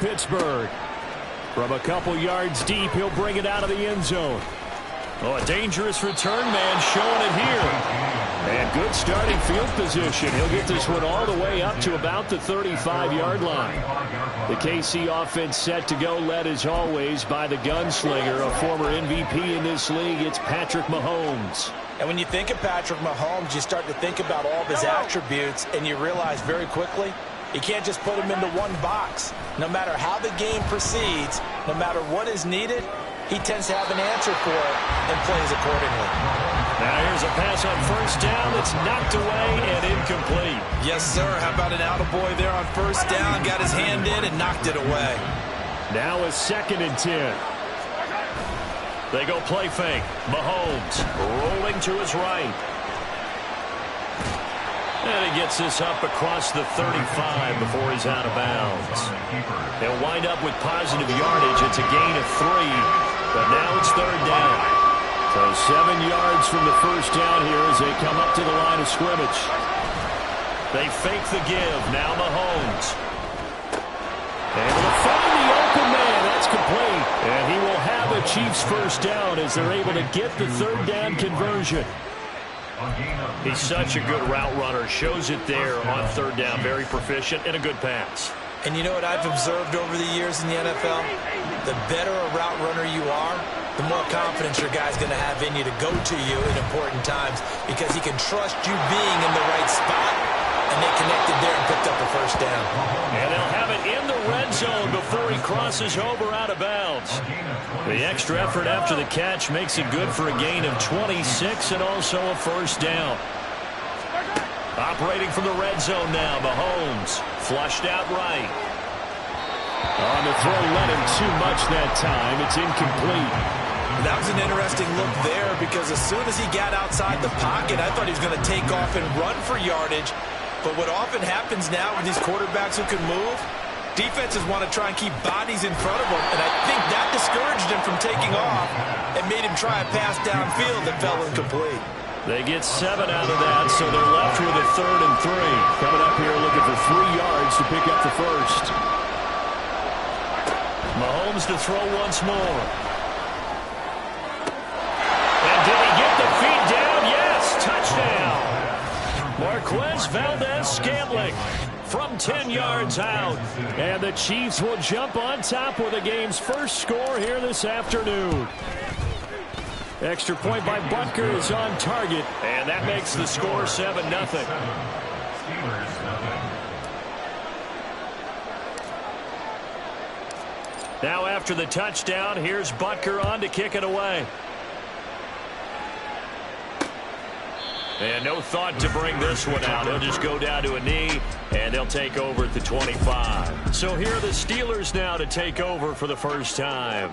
Pittsburgh. From a couple yards deep, he'll bring it out of the end zone. Oh, a dangerous return man showing it here. And good starting field position. He'll get this one all the way up to about the 35-yard line. The KC offense set to go, led as always by the gunslinger, a former MVP in this league. It's Patrick Mahomes. And when you think of Patrick Mahomes, you start to think about all of his attributes, and you realize very quickly, you can't just put him into one box. No matter how the game proceeds, no matter what is needed, he tends to have an answer for it and plays accordingly. Now here's a pass on first down that's knocked away and incomplete. Yes, sir. How about an attaboy there on first down? Got his hand in and knocked it away. Now a 2nd and 10. They go play fake. Mahomes rolling to his right. And he gets this up across the 35 before he's out of bounds. They'll wind up with positive yardage. It's a gain of 3, but now it's 3rd down. So 7 yards from the first down here as they come up to the line of scrimmage. They fake the give. Now Mahomes. And they'll find the open man. That's complete. And he will have a Chiefs first down as they're able to get the 3rd down conversion. He's such a good route runner. Shows it there on 3rd down. Very proficient and a good pass. And you know what I've observed over the years in the NFL? The better a route runner you are, the more confidence your guy's going to have in you to go to you in important times because he can trust you being in the right spot, and they connected there and picked up a first down. And they'll have it in the red zone before he crosses over out of bounds. The extra effort after the catch makes it good for a gain of 26 and also a first down. Operating from the red zone now, Mahomes flushed out right. On the throw, let him too much that time. It's incomplete. That was an interesting look there because as soon as he got outside the pocket, I thought he was going to take off and run for yardage. But what often happens now with these quarterbacks who can move, defenses want to try and keep bodies in front of them, and I think that discouraged him from taking off and made him try a pass downfield that fell incomplete. They get 7 out of that, so they're left with a 3rd and 3. Coming up here looking for 3 yards to pick up the first. Mahomes to throw once more. And did he get the feet down? Yes, touchdown. Marquez Valdez-Scantling from 10 yards out. And the Chiefs will jump on top with the game's first score here this afternoon. Extra point by Butker is on target, and that makes the score 7-0. Now after the touchdown, here's Butker on to kick it away. And no thought to bring this one out. He'll just go down to a knee, and they'll take over at the 25. So here are the Steelers now to take over for the first time.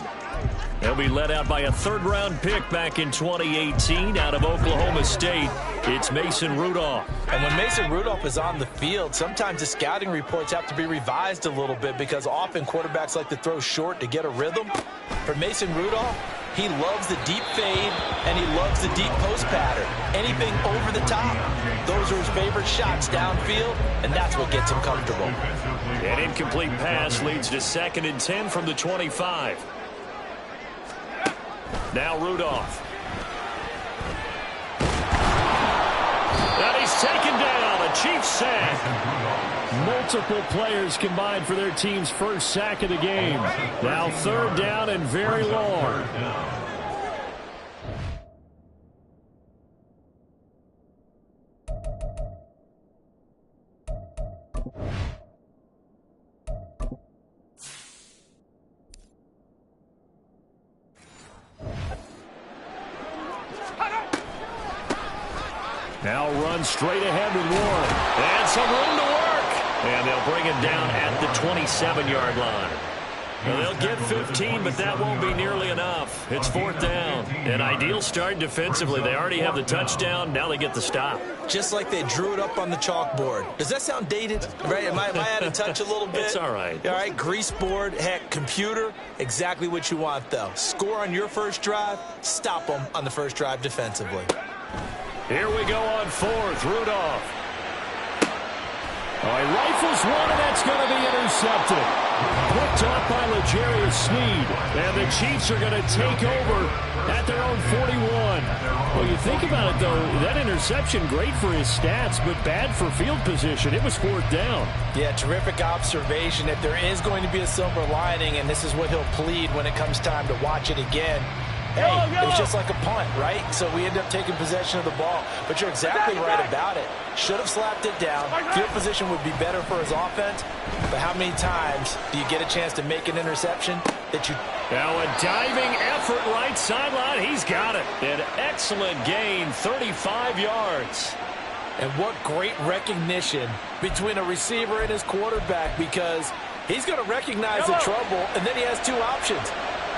They'll be led out by a 3rd-round pick back in 2018 out of Oklahoma State. It's Mason Rudolph. And when Mason Rudolph is on the field, sometimes the scouting reports have to be revised a little bit because often quarterbacks like to throw short to get a rhythm. For Mason Rudolph, he loves the deep fade, and he loves the deep post pattern. Anything over the top, those are his favorite shots downfield, and that's what gets him comfortable. An incomplete pass leads to 2nd and 10 from the 25. Now Rudolph. And he's taken down. A Chiefs sack. Multiple players combined for their team's first sack of the game. Now 3rd down and very long. Now run straight ahead with Warren. And some room to work. And they'll bring it down at the 27-yard line. Well, they'll get 15, but that won't be nearly enough. It's 4th down. An ideal start defensively. They already have the touchdown. Now they get the stop. Just like they drew it up on the chalkboard. Does that sound dated? Right? Am I out of touch a little bit? It's all right. All right, grease board, heck, computer, exactly what you want, though. Score on your first drive, stop them on the first drive defensively. Here we go on 4th. Rudolph. Oh, he rifles one, and that's going to be intercepted. Picked off by L'Jarius Sneed. And the Chiefs are going to take over at their own 41. Well, you think about it, though, that interception, great for his stats, but bad for field position. It was 4th down. Yeah, terrific observation. If there is going to be a silver lining, and this is what he'll plead when it comes time to watch it again, hey, it was just like a punt, right? So we end up taking possession of the ball. But you're exactly right about it. Should have slapped it down. Field position would be better for his offense. But how many times do you get a chance to make an interception that you... Now a diving effort right sideline. He's got it. An excellent gain, 35 yards. And what great recognition between a receiver and his quarterback, because he's going to recognize the trouble, and then he has two options.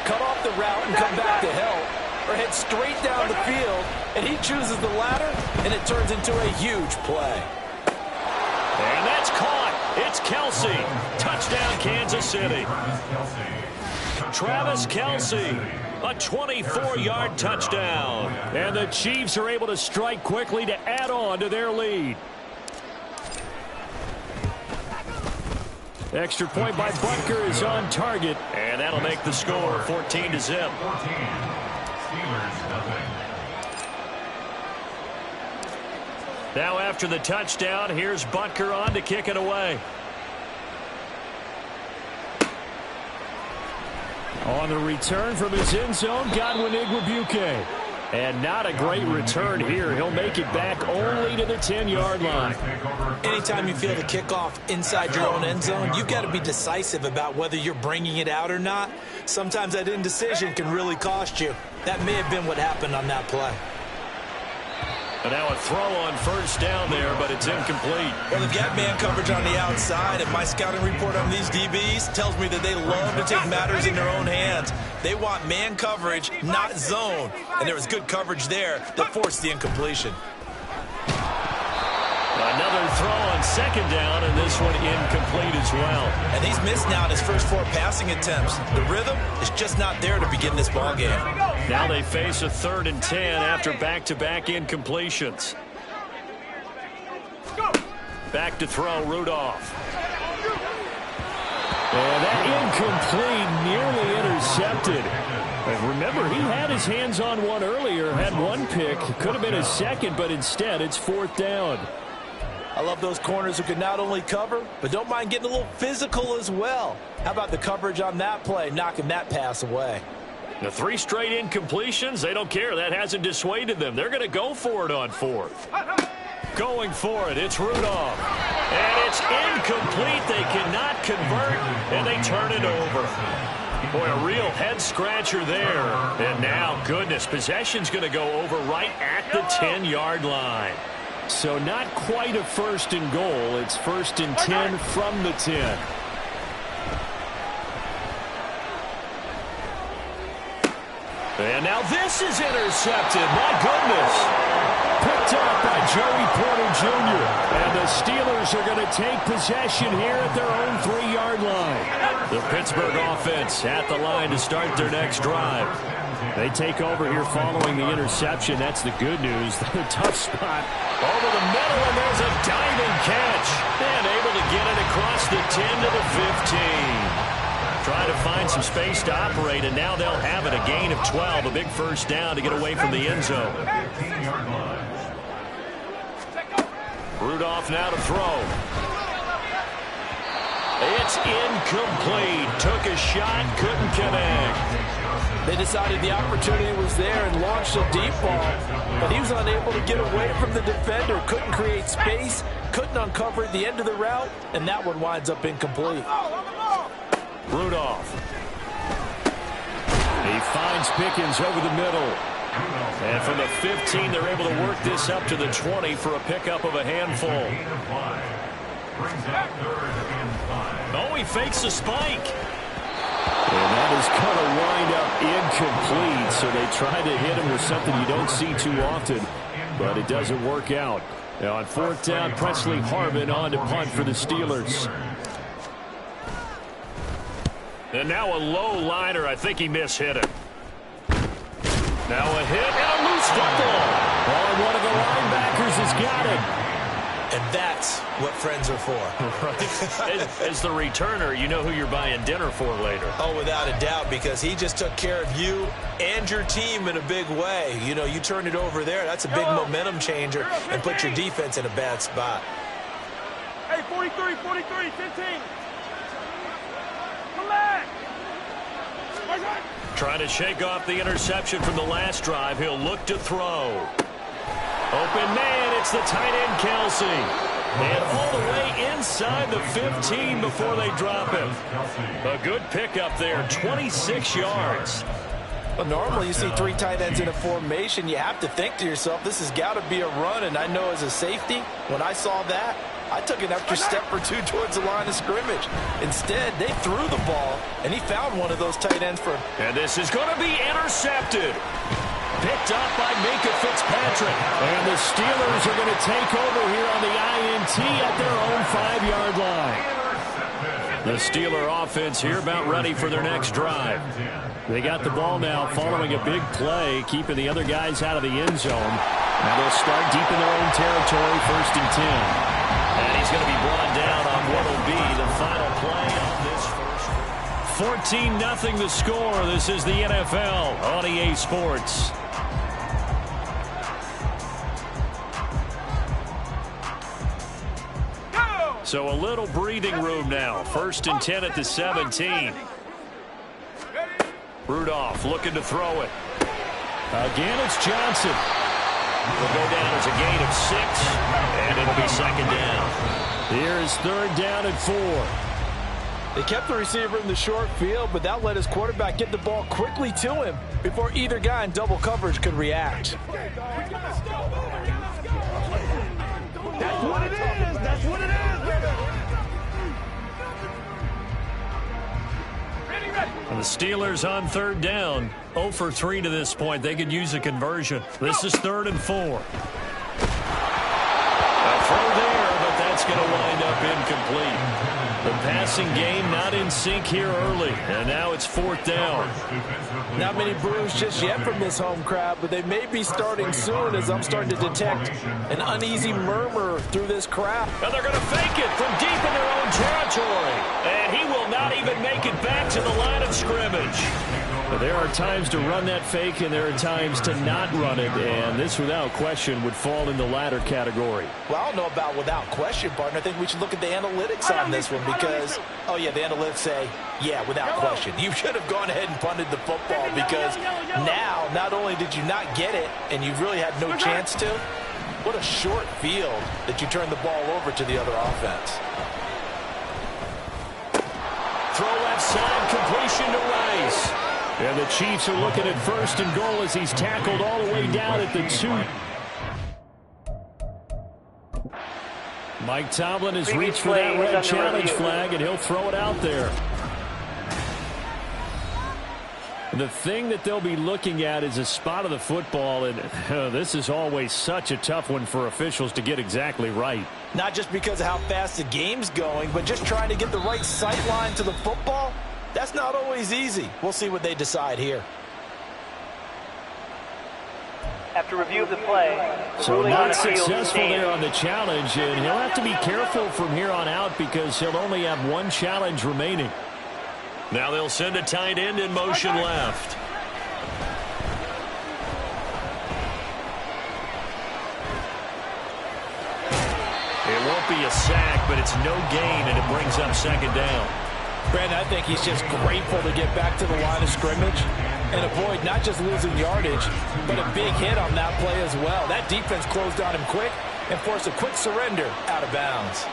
Cut off the route and come back to help, or head straight down the field, and he chooses the latter, and it turns into a huge play. And that's caught. It's Kelsey. Touchdown, Kansas City. Travis Kelsey, a 24-yard touchdown. And the Chiefs are able to strike quickly to add on to their lead. Extra point by Butker is on target. And that'll make the score 14-0. Now after the touchdown, here's Butker on to kick it away. On the return from his end zone, Godwin Igwebuike. And not a great return here. He'll make it back only to the 10-yard line. Anytime you feel the kickoff inside your own end zone, you've got to be decisive about whether you're bringing it out or not. Sometimes that indecision can really cost you. That may have been what happened on that play. And now a throw on first down there, but it's incomplete. Well, they've got man coverage on the outside, and my scouting report on these DBs tells me that they love to take matters in their own hands. They want man coverage, not zone. And there was good coverage there that forced the incompletion. Another throw on second down, and this one incomplete as well. And he's missed now in his first 4 passing attempts. The rhythm is just not there to begin this ball game. Now they face a 3rd and 10 after back-to-back incompletions. Back to throw, Rudolph. And that incomplete, nearly intercepted. And remember, he had his hands on one earlier, had one pick. Could have been his second, but instead it's 4th down. I love those corners who can not only cover, but don't mind getting a little physical as well. How about the coverage on that play, knocking that pass away? The 3 straight incompletions, they don't care. That hasn't dissuaded them. They're going to go for it on 4th. Going for it, it's Rudolph. And it's incomplete. They cannot convert, and they turn it over. Boy, a real head-scratcher there. And now, goodness, possession's going to go over right at the 10-yard line. So not quite a 1st and goal. It's 1st and 10 from the 10. And now this is intercepted. My goodness. Picked up by Joey Porter Jr. And the Steelers are going to take possession here at their own 3-yard line. The Pittsburgh offense at the line to start their next drive. They take over here following the interception. That's the good news. The tough spot over the middle, and there's a diving catch. And able to get it across the 10 to the 15. Trying to find some space to operate, and now they'll have it. A gain of 12, a big first down to get away from the end zone. Rudolph now to throw. It's incomplete. Took a shot, couldn't connect. They decided the opportunity was there and launched a deep ball, but he was unable to get away from the defender. Couldn't create space, couldn't uncover at the end of the route, and that one winds up incomplete. Rudolph. He finds Pickens over the middle. And from the 15, they're able to work this up to the 20 for a pickup of a handful. Oh, he fakes a spike. And that is going to wind up incomplete. So they try to hit him with something you don't see too often, but it doesn't work out. Now on 4th down, Presley Harvin on to punt for the Steelers. And now a low liner. I think he mishit it. Now a hit and a loose football. Oh, one of the linebackers has got it. And that's what friends are for. Right. As the returner, you know who you're buying dinner for later. Oh, without a doubt, because he just took care of you and your team in a big way. You know, you turn it over there, that's a big momentum changer and put your defense in a bad spot. Hey, 43, 15. Come back. Trying to shake off the interception from the last drive. He'll look to throw. Open man, it's the tight end, Kelsey. And all the way inside the 15 before they drop him. A good pickup there, 26 yards. Well, normally you see 3 tight ends in a formation. You have to think to yourself, this has got to be a run. And I know as a safety, when I saw that, I took an extra step or two towards the line of scrimmage. Instead, they threw the ball, and he found one of those tight ends for him. And this is going to be intercepted. Picked up by Minka Fitzpatrick. And the Steelers are going to take over here on the INT at their own 5-yard line. The Steeler offense here about ready for their next drive. They got the ball now following a big play, keeping the other guys out of the end zone. Now they'll start deep in their own territory, 1st and 10. And he's going to be brought down on what will be the final play on this first. 14-0 the score. This is the NFL on EA Sports. So a little breathing room now. 1st and 10 at the 17. Rudolph looking to throw it. Again, it's Johnson. Will go down as a gain of 6, and it'll be 2nd down. Here is 3rd down and 4. They kept the receiver in the short field, but that let his quarterback get the ball quickly to him before either guy in double coverage could react. That's what it is. That's what it is. And the Steelers on 3rd down. 0 for 3 to this point. They could use a conversion. This is 3rd and 4. A throw there, but that's going to wind up incomplete. The passing game not in sync here early, and now it's 4th down. Not many boos just yet from this home crowd, but they may be starting soon as I'm starting to detect an uneasy murmur through this crowd. And they're going to fake it from deep in their own territory. And he will not even make it back to the line of scrimmage. But there are times to run that fake, and there are times to not run it, and this, without question, would fall in the latter category. Well, I don't know about without question, partner. I think we should look at the analytics on this one because, oh, yeah, the analytics say, yeah, without question. You should have gone ahead and punted the football because now, not only did you not get it, and you really had no chance to, what a short field that you turned the ball over to the other offense. Throw left side, completion to Rice. And the Chiefs are looking at 1st and goal as he's tackled all the way down at the 2. Mike Tomlin has reached for that red challenge flag, and he'll throw it out there. The thing that they'll be looking at is a spot of the football, and this is always such a tough one for officials to get exactly right. Not just because of how fast the game's going, but just trying to get the right sight line to the football. That's not always easy. We'll see what they decide here. After review of the play, so not successful there on the challenge, and he'll have to be careful from here on out because he'll only have 1 challenge remaining. Now they'll send a tight end in motion left. It won't be a sack, but it's no gain, and it brings up 2nd down. Brandon, I think he's just grateful to get back to the line of scrimmage and avoid not just losing yardage, but a big hit on that play as well. That defense closed on him quick and forced a quick surrender out of bounds.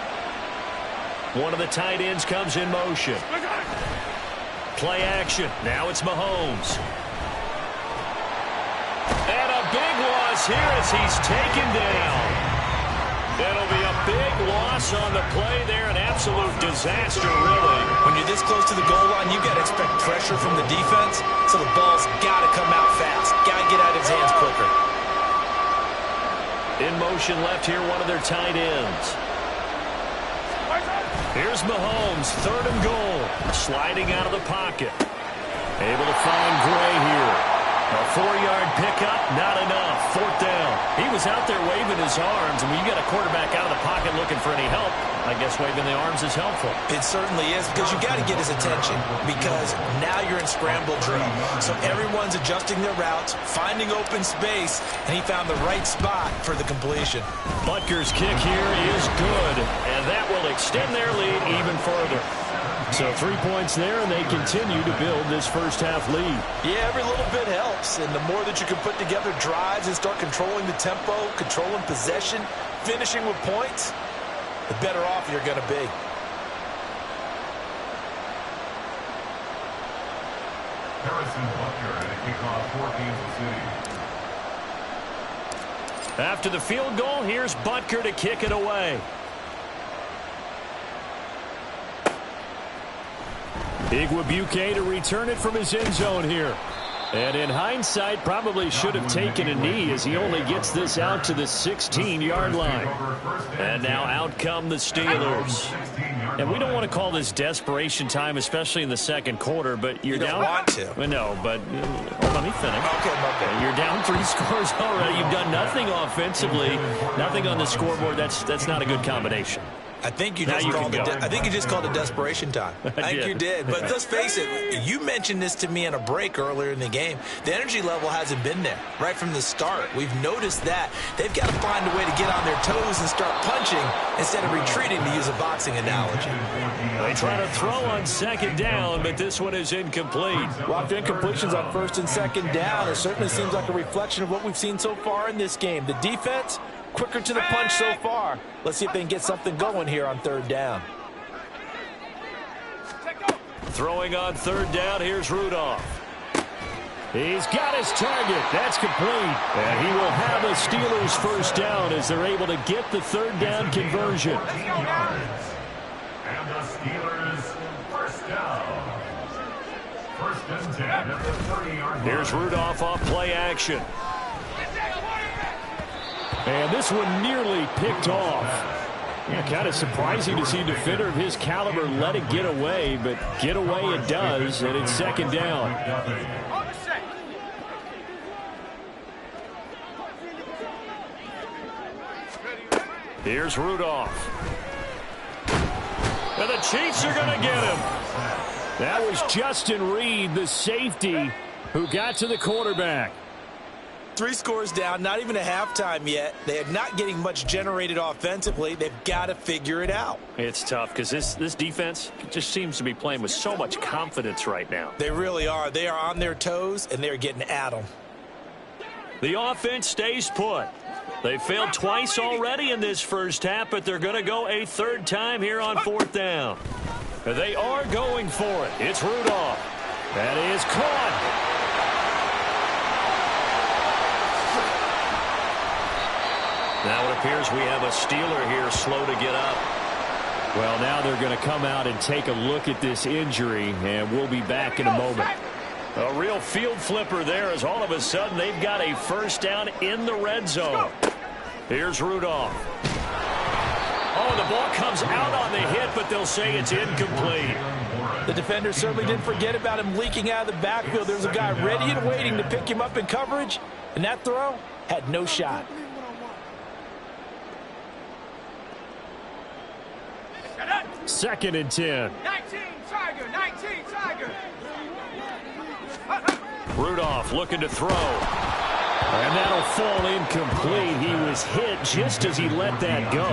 One of the tight ends comes in motion. Play action. Now it's Mahomes. And a big loss here as he's taken down. That'll be a big loss on the play there. An absolute disaster, really. When you're this close to the goal line, you've got to expect pressure from the defense, so the ball's got to come out fast. Got to get out of his hands quicker. In motion left here, one of their tight ends. Here's Mahomes, 3rd and goal. Sliding out of the pocket. Able to find Gray here. A 4-yard pickup, not enough. 4th down. He was out there waving his arms, and when you got a quarterback out of the pocket looking for any help, I guess waving the arms is helpful. It certainly is, because you got to get his attention, because now you're in scramble drill. So everyone's adjusting their routes, finding open space, and he found the right spot for the completion. Butker's kick here is good, and that will extend their lead even further. So 3 points there, and they continue to build this first-half lead. Yeah, every little bit helps, and the more that you can put together drives and start controlling the tempo, controlling possession, finishing with points, the better off you're going to be. Harrison Butker at a kickoff for Kansas City. After the field goal, here's Butker to kick it away. Igwebuike to return it from his end zone here. And in hindsight, probably should have taken a knee as he only gets this out to the 16-yard line. And now out come the Steelers. And we don't want to call this desperation time, especially in the second quarter, but you're down. You don't want to. Well, no, but let me finish. Okay. You're down 3 scores already. You've done nothing offensively, nothing on the scoreboard. That's not a good combination. I think you just called it desperation time. I think you did. But let's face it, you mentioned this to me in a break earlier in the game. The energy level hasn't been there right from the start. We've noticed that. They've got to find a way to get on their toes and start punching instead of retreating, to use a boxing analogy. They try to throw on 2nd down, but this one is incomplete. Well, after incompletions on 1st and 2nd down, it certainly seems like a reflection of what we've seen so far in this game. The defense, quicker to the punch so far. Let's see if they can get something going here on 3rd down. Throwing on 3rd down, here's Rudolph. He's got his target. That's complete. And he will have a Steelers 1st down as they're able to get the 3rd down conversion. And the Steelers 1st down. 1st and 10 at the 30-yard line. Here's Rudolph off play action. And this one nearly picked off. Yeah, kind of surprising to see a defender of his caliber let it get away, but get away it does, and it's 2nd down. Here's Rudolph. And the Chiefs are going to get him. That was Justin Reed, the safety, who got to the quarterback. 3 scores down, not even a halftime yet. They are not getting much generated offensively. They've got to figure it out. It's tough because this defense just seems to be playing with so much confidence right now. They really are. They are on their toes, and they're getting at them. The offense stays put. They failed twice already in this first half, but they're going to go a 3rd time here on 4th down. They are going for it. It's Rudolph. That is caught. Now it appears we have a Steeler here slow to get up. Well, now they're going to come out and take a look at this injury, and we'll be back in a moment. A real field flipper there as all of a sudden they've got a 1st down in the red zone. Here's Rudolph. Oh, the ball comes out on the hit, but they'll say it's incomplete. The defender certainly didn't forget about him leaking out of the backfield. There's a guy ready and waiting to pick him up in coverage, and that throw had no shot. Second and 10. 19 Tiger. Rudolph looking to throw. And that'll fall incomplete. He was hit just as he let that go.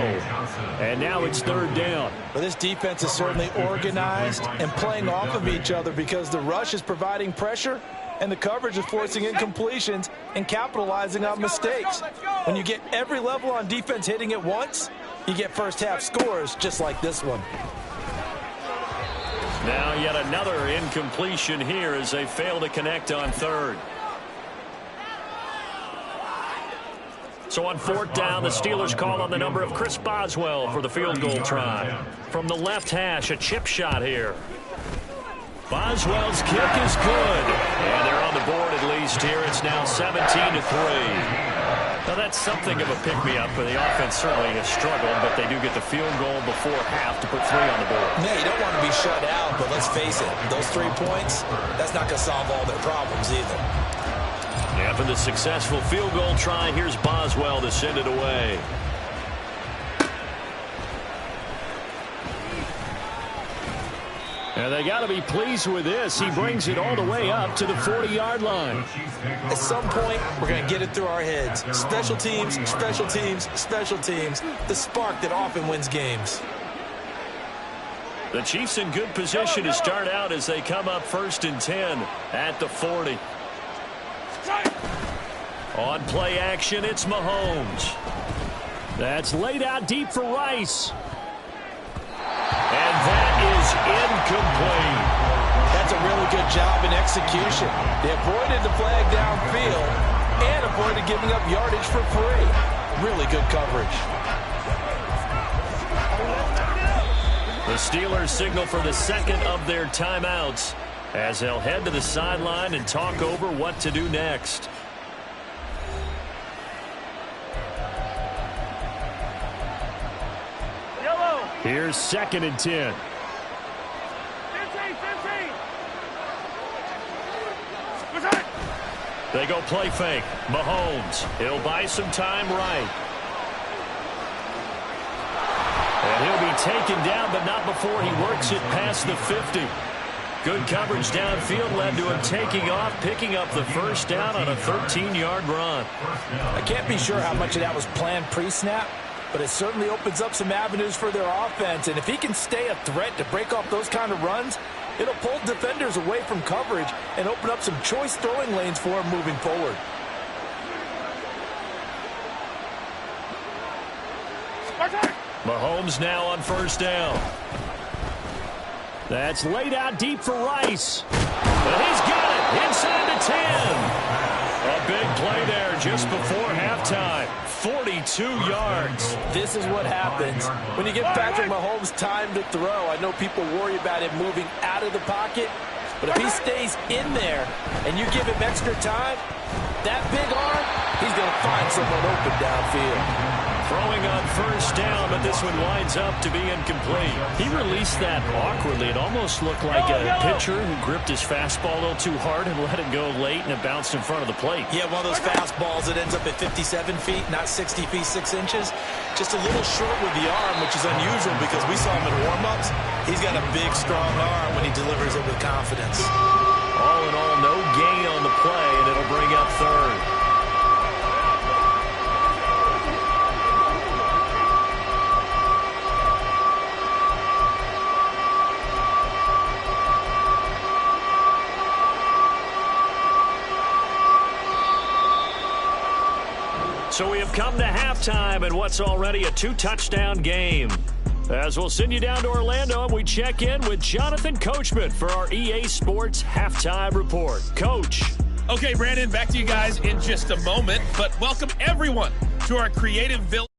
And now it's 3rd down. Well, this defense is certainly organized and playing off of each other because the rush is providing pressure and the coverage is forcing incompletions and capitalizing on mistakes. When you get every level on defense hitting at once, you get first half scores just like this one. Now yet another incompletion here as they fail to connect on 3rd. So on 4th down, the Steelers call on the number of Chris Boswell for the field goal try. From the left hash, a chip shot here. Boswell's kick is good. And they're on the board at least here. It's now 17-3. Now that's something of a pick-me-up, but the offense certainly has struggled, but they do get the field goal before half to put 3 on the board. No, you don't want to be shut out, but let's face it, those 3 points, that's not going to solve all their problems either. After the successful field goal try, here's Boswell to send it away. And they got to be pleased with this. He brings it all the way up to the 40-yard line. At some point, we're going to get it through our heads. Special teams, special teams, special teams. The spark that often wins games. The Chiefs in good position to start out as they come up 1st and 10 at the 40. On play action, it's Mahomes. That's laid out deep for Rice. And that is incomplete. That's a really good job in execution. They avoided the flag downfield and avoided giving up yardage for free. Really good coverage. The Steelers signal for the second of their timeouts as they'll head to the sideline and talk over what to do next. Here's 2nd and 10. 15. They go play fake. Mahomes. He'll buy some time right. And he'll be taken down, but not before he works it past the 50. Good coverage downfield led to him taking off, picking up the first down on a 13-yard run. I can't be sure how much of that was planned pre-snap, but it certainly opens up some avenues for their offense. And if he can stay a threat to break off those kind of runs, it'll pull defenders away from coverage and open up some choice throwing lanes for him moving forward. Mahomes now on 1st down. That's laid out deep for Rice. And he's got it inside the 10. A big play there just before halftime. 42 yards. This is what happens when you give Patrick Mahomes time to throw. I know people worry about him moving out of the pocket, but if he stays in there and you give him extra time, that big arm, he's going to find someone open downfield. Throwing on 1st down, but this one winds up to be incomplete. He released that awkwardly. It almost looked like a pitcher who gripped his fastball a little too hard and let it go late, and it bounced in front of the plate. Yeah, one of those fastballs that ends up at 57 feet, not 60 feet, 6 inches. Just a little short with the arm, which is unusual because we saw him in warm-ups. He's got a big, strong arm when he delivers it with confidence. All in all, no gain on the play, and it'll bring up 3rd. So we have come to halftime in what's already a 2-touchdown game. As we'll send you down to Orlando and we check in with Jonathan Coachman for our EA Sports Halftime Report. Coach. Okay, Brandon, back to you guys in just a moment. But welcome everyone to our Creative Village.